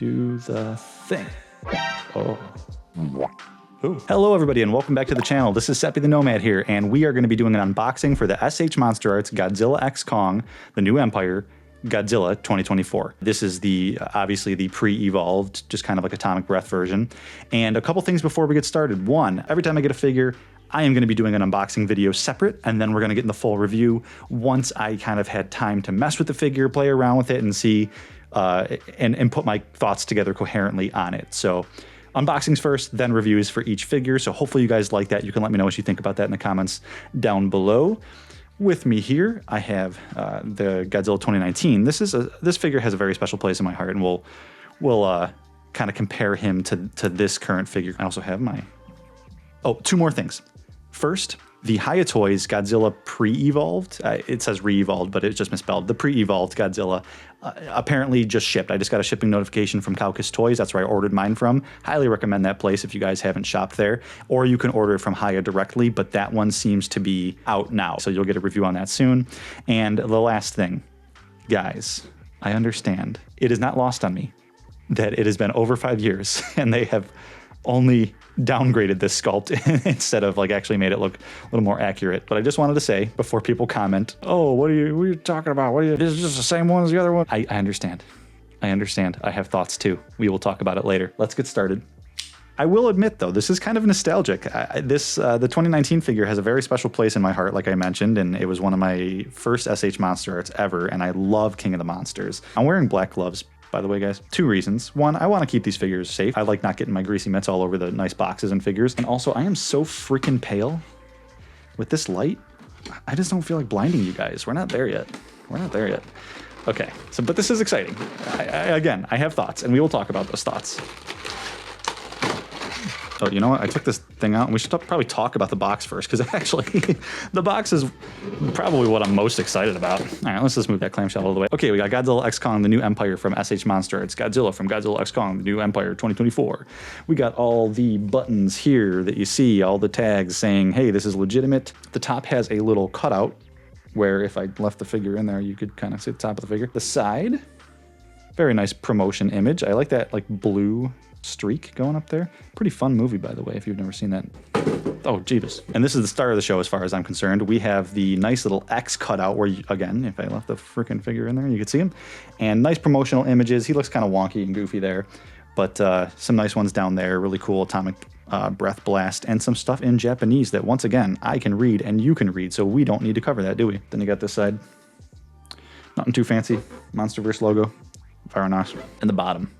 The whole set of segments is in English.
Do the thing. Oh. Ooh. Hello everybody and welcome back to the channel. This is Seppi the Nomad here, and we are going to be doing an unboxing for the SH Monsterarts Godzilla X Kong, the New Empire, Godzilla 2024. This is obviously the pre-evolved, just kind of like Atomic Breath version. And a couple things before we get started. One, every time I get a figure, I am going to be doing an unboxing video separate, and then we're going to get in the full review once I kind of had time to mess with the figure, play around with it, and see, and put my thoughts together coherently on it. So unboxings first, then reviews for each figure. So hopefully you guys like that. You can let me know what you think about that in the comments down below. With me here, I have the Godzilla 2019. This figure has a very special place in my heart, and we'll kind of compare him to this current figure. I also have two more things. First, the Hiya Toys Godzilla pre-evolved. It says re-evolved, but it's just misspelled. The pre-evolved Godzilla apparently just shipped. I just got a shipping notification from GxK Toys. That's where I ordered mine from. Highly recommend that place if you guys haven't shopped there. Or you can order it from Hiya directly, but that one seems to be out now. So you'll get a review on that soon. And the last thing, guys, I understand. It is not lost on me that it has been over 5 years and they have only downgraded this sculpt instead of like actually made it look a little more accurate. But I just wanted to say before people comment, oh, what are you talking about? This is just the same one as the other one. I understand. I understand. I have thoughts too. We will talk about it later. Let's get started. I will admit though, this is kind of nostalgic. The 2019 figure has a very special place in my heart, like I mentioned, and it was one of my first SH Monsterarts ever, and I love King of the Monsters. I'm wearing black gloves, by the way, guys. Two reasons. One, I want to keep these figures safe. I like not getting my greasy mitts all over the nice boxes and figures. And also, I am so freaking pale with this light. I just don't feel like blinding you guys. We're not there yet. We're not there yet. Okay, but this is exciting. Again, I have thoughts, and we will talk about those thoughts. Oh, you know what? I took this thing out, and we should probably talk about the box first, because actually, the box is probably what I'm most excited about. All right, let's just move that clamshell out of the way. Okay, we got Godzilla X Kong, the New Empire from SH Monsterarts. Godzilla from Godzilla X Kong, the New Empire 2024. We got all the buttons here that you see, all the tags saying, hey, this is legitimate. The top has a little cutout, where if I left the figure in there, you could kind of see the top of the figure. The side, very nice promotion image. I like that like blue streak going up there. Pretty fun movie, by the way, if you've never seen that. Oh, Jeebus. And this is the star of the show as far as I'm concerned. We have the nice little X cutout where, again, if I left the freaking figure in there, you could see him. And nice promotional images. He looks kind of wonky and goofy there, but some nice ones down there. Really cool Atomic Breath Blast, and some stuff in Japanese that, once again, I can read and you can read, so we don't need to cover that, do we? Then you got this side. Nothing too fancy. Monsterverse logo. Very nice. And the bottom,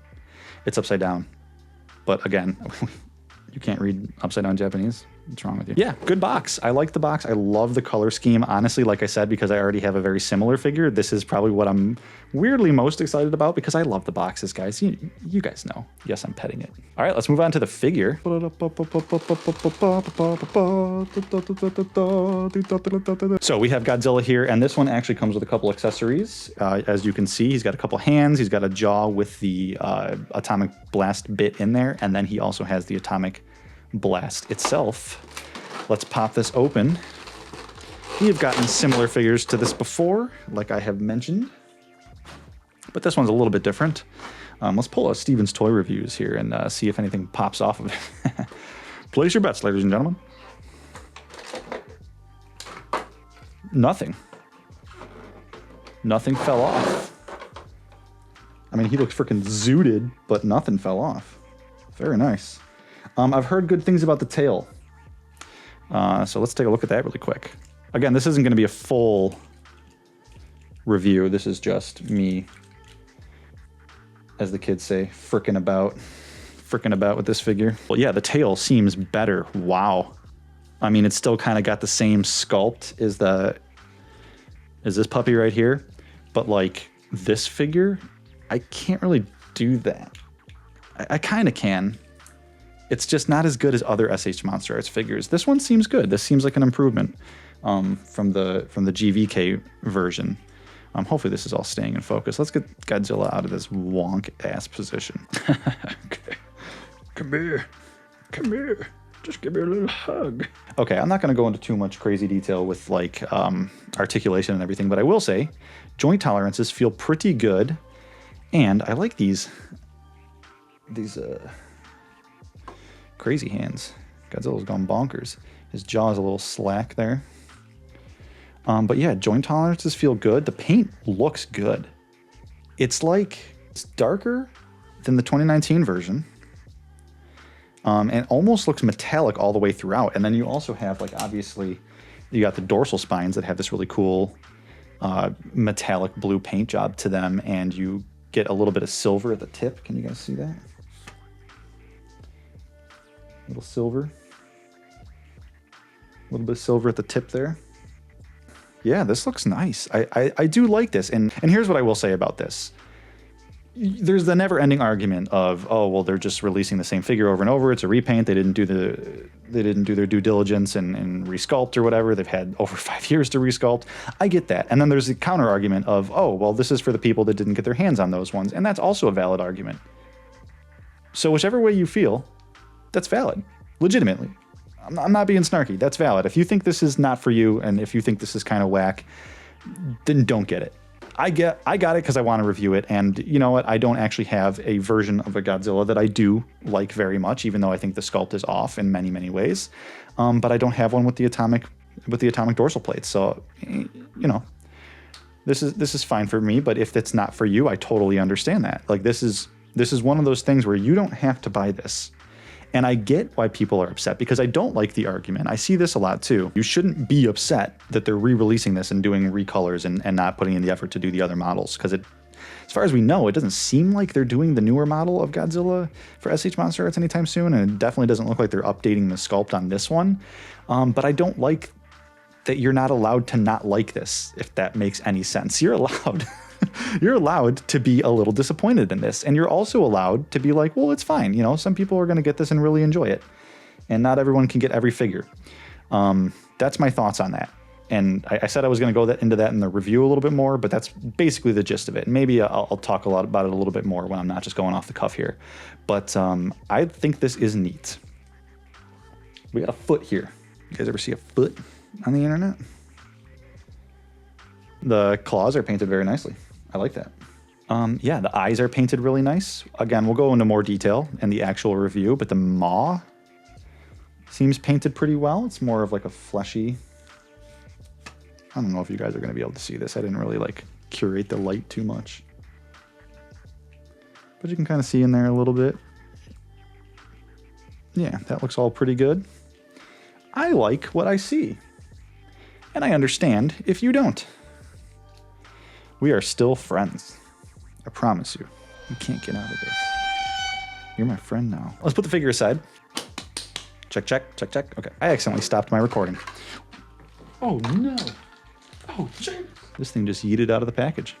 it's upside down. But again, you can't read upside down Japanese. What's wrong with you? Yeah, good box. I like the box. I love the color scheme. Honestly, like I said, because I already have a very similar figure, this is probably what I'm weirdly most excited about, because I love the boxes, guys. You guys know. Yes, I'm petting it. All right, let's move on to the figure. So we have Godzilla here, and this one actually comes with a couple accessories. As you can see, he's got a couple hands. He's got a jaw with the Atomic Blast bit in there, and then he also has the Atomic Blast itself. Let's pop this open. We have gotten similar figures to this before, like I have mentioned, but this one's a little bit different. Let's pull out Steven's Toy Reviews here and see if anything pops off of it. Place your bets, ladies and gentlemen. Nothing. Nothing fell off. I mean, he looks freaking zooted, but nothing fell off. Very nice. I've heard good things about the tail. So let's take a look at that really quick. Again, this isn't going to be a full review. This is just me, as the kids say, frickin' about with this figure. Well, yeah, the tail seems better. Wow. I mean, it's still kind of got the same sculpt as this puppy right here. But like this figure, I can't really do that. I kind of can. It's just not as good as other SH Monsterarts figures. This one seems good. This seems like an improvement from the GvK version. Hopefully this is all staying in focus. Let's get Godzilla out of this wonk-ass position. Okay. Come here. Come here. Just give me a little hug. Okay, I'm not going to go into too much crazy detail with like articulation and everything, but I will say joint tolerances feel pretty good, and I like these these crazy hands. Godzilla's gone bonkers. His jaw is a little slack there. But yeah, joint tolerances feel good. The paint looks good. It's like, it's darker than the 2019 version. And almost looks metallic all the way throughout. And then you also have, like, obviously, you got the dorsal spines that have this really cool metallic blue paint job to them. And you get a little bit of silver at the tip. Can you guys see that? A little silver. A little bit of silver at the tip there. Yeah, this looks nice. I do like this. And here's what I will say about this. There's the never-ending argument of, oh, well, they're just releasing the same figure over and over. It's a repaint. They didn't do their due diligence and resculpt or whatever. They've had over 5 years to resculpt. I get that. And then there's the counter argument of, oh, well, this is for the people that didn't get their hands on those ones. And that's also a valid argument. So whichever way you feel, that's valid. Legitimately. I'm not being snarky. That's valid. If you think this is not for you, and if you think this is kind of whack, then don't get it. I got it because I want to review it, and you know what? I don't actually have a version of a Godzilla that I do like very much, even though I think the sculpt is off in many, many ways. But I don't have one with the atomic dorsal plates. So, you know, this is fine for me. But if it's not for you, I totally understand that. Like this is one of those things where you don't have to buy this. And I get why people are upset, because I don't like the argument. I see this a lot too. You shouldn't be upset that they're re-releasing this and doing recolors and not putting in the effort to do the other models. Because as far as we know, it doesn't seem like they're doing the newer model of Godzilla for SH Monsterarts anytime soon. And it definitely doesn't look like they're updating the sculpt on this one. But I don't like that you're not allowed to not like this, if that makes any sense. You're allowed. You're allowed to be a little disappointed in this. And you're also allowed to be like, well, it's fine. You know, some people are going to get this and really enjoy it. And not everyone can get every figure. That's my thoughts on that. And I said I was going to go into that in the review a little bit more, but that's basically the gist of it. And maybe I'll talk a lot about it a little bit more when I'm not just going off the cuff here. But I think this is neat. We got a foot here. You guys ever see a foot on the internet? The claws are painted very nicely. I like that. Yeah, the eyes are painted really nice. Again, we'll go into more detail in the actual review, but the maw seems painted pretty well. It's more of like a fleshy... I don't know if you guys are going to be able to see this. I didn't really like curate the light too much. But you can kind of see in there a little bit. Yeah, that looks all pretty good. I like what I see. And I understand if you don't. We are still friends. I promise you. You can't get out of this. You're my friend now. Let's put the figure aside. Check, check, check, check. Okay. I accidentally stopped my recording. Oh, no. Oh, shit. This thing just yeeted out of the package.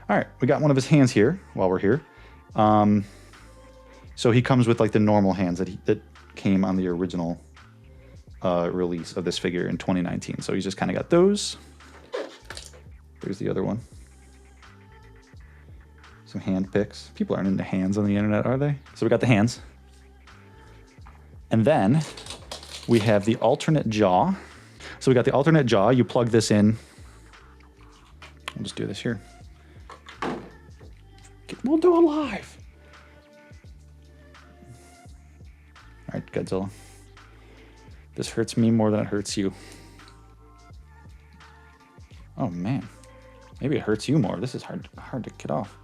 All right. We got one of his hands here while we're here. So he comes with like the normal hands that came on the original release of this figure in 2019. So he's just kind of got those. There's the other one. Some hand picks. People aren't into hands on the internet, are they? So we got the hands. And then we have the alternate jaw. So we got the alternate jaw. You plug this in. We'll just do this here. We'll do it live. All right, Godzilla. This hurts me more than it hurts you. Oh, man. Maybe it hurts you more. This is hard to get off.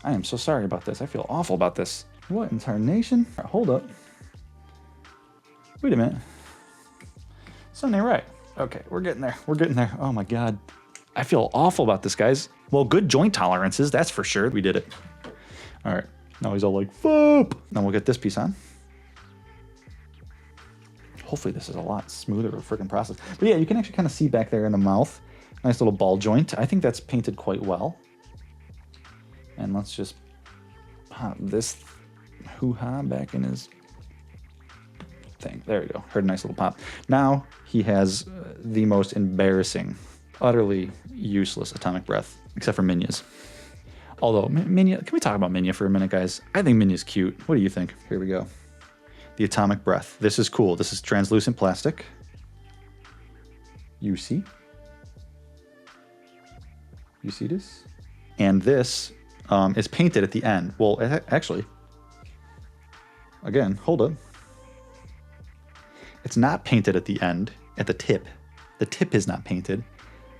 I am so sorry about this. I feel awful about this. What in tarnation? All right, hold up. Wait a minute. Something ain't right. Okay, we're getting there. We're getting there. Oh my God. I feel awful about this, guys. Well, good joint tolerances, that's for sure. We did it. All right. Now he's all like, foop. Now we'll get this piece on. Hopefully this is a lot smoother of a freaking process. But yeah, you can actually kind of see back there in the mouth. Nice little ball joint. I think that's painted quite well. And let's just pop this hoo-ha back in his thing. There we go. Heard a nice little pop. Now he has the most embarrassing, utterly useless atomic breath, except for Minya's. Although, Minya, can we talk about Minya for a minute, guys? I think Minya's cute. What do you think? Here we go. The atomic breath. This is cool. This is translucent plastic. You see? You see this? And this is painted at the end. Well, actually, again, hold up. It's not painted at the end, at the tip. The tip is not painted,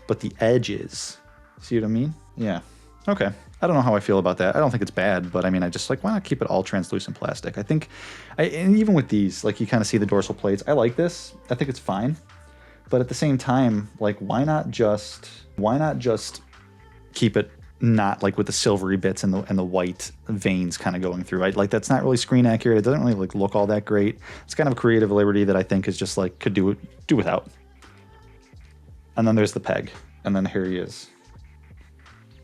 but the edge is. See what I mean? Yeah. Okay. I don't know how I feel about that. I don't think it's bad, but I mean, I just like, why not keep it all translucent plastic? I think, and even with these, like you kind of see the dorsal plates. I like this. I think it's fine. But at the same time, like, why not just keep it not like with the silvery bits and the white veins kind of going through? Like, that's not really screen accurate. It doesn't really like look all that great. It's kind of a creative liberty that I think is just like, could do without. And then there's the peg. And then here he is.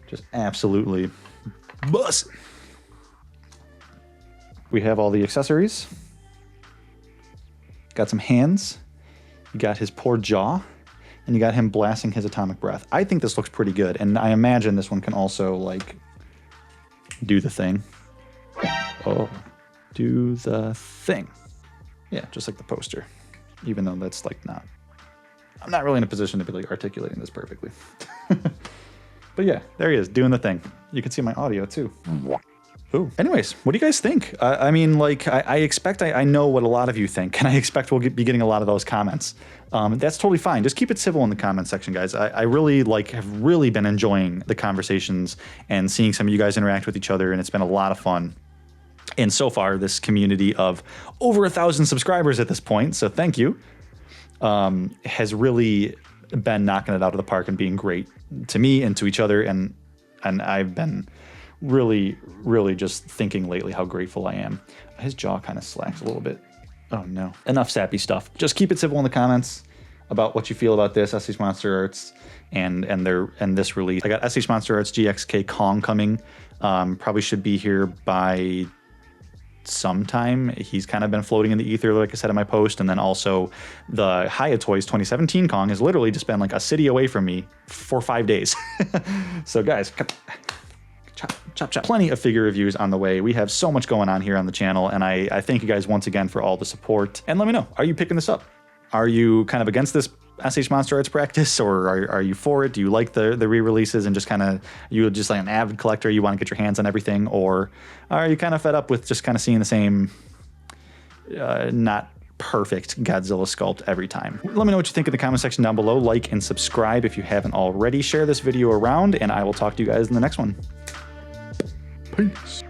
Just absolutely bust. We have all the accessories. Got some hands. You got his poor jaw. And you got him blasting his atomic breath. I think this looks pretty good. And I imagine this one can also, like, do the thing. Oh, do the thing. Yeah, just like the poster. Even though that's, like, not... I'm not really in a position to be, like, articulating this perfectly. But yeah, there he is, doing the thing. You can see my audio, too. Ooh. Anyways, what do you guys think? I mean, like, I expect I know what a lot of you think, and I expect we'll be getting a lot of those comments. That's totally fine. Just keep it civil in the comment section, guys. I really, like, have really been enjoying the conversations and seeing some of you guys interact with each other, and it's been a lot of fun. And so far, this community of over 1,000 subscribers at this point, so thank you, has really been knocking it out of the park and being great to me and to each other, and I've been really just thinking lately how grateful I am. His jaw kind of slacks a little bit. Oh no. Enough sappy stuff. Just keep it civil in the comments about what you feel about this SH Monsterarts and this release. I got SH Monsterarts GxK Kong coming. Probably should be here by sometime. He's kind of been floating in the ether, like I said in my post. And then also the Hiya Toys 2017 Kong has literally just been like a city away from me for 5 days. So guys, chop. Plenty of figure reviews on the way. We have so much going on here on the channel, and I thank you guys once again for all the support. And let me know, are you picking this up? Are you kind of against this SH Monsterarts practice, or are you for it? Do you like the re-releases and just kind of, you just like an avid collector, you want to get your hands on everything? Or are you kind of fed up with just kind of seeing the same not perfect Godzilla sculpt every time? Let me know what you think in the comment section down below. Like and subscribe if you haven't already. Share this video around, and I will talk to you guys in the next one. Peace.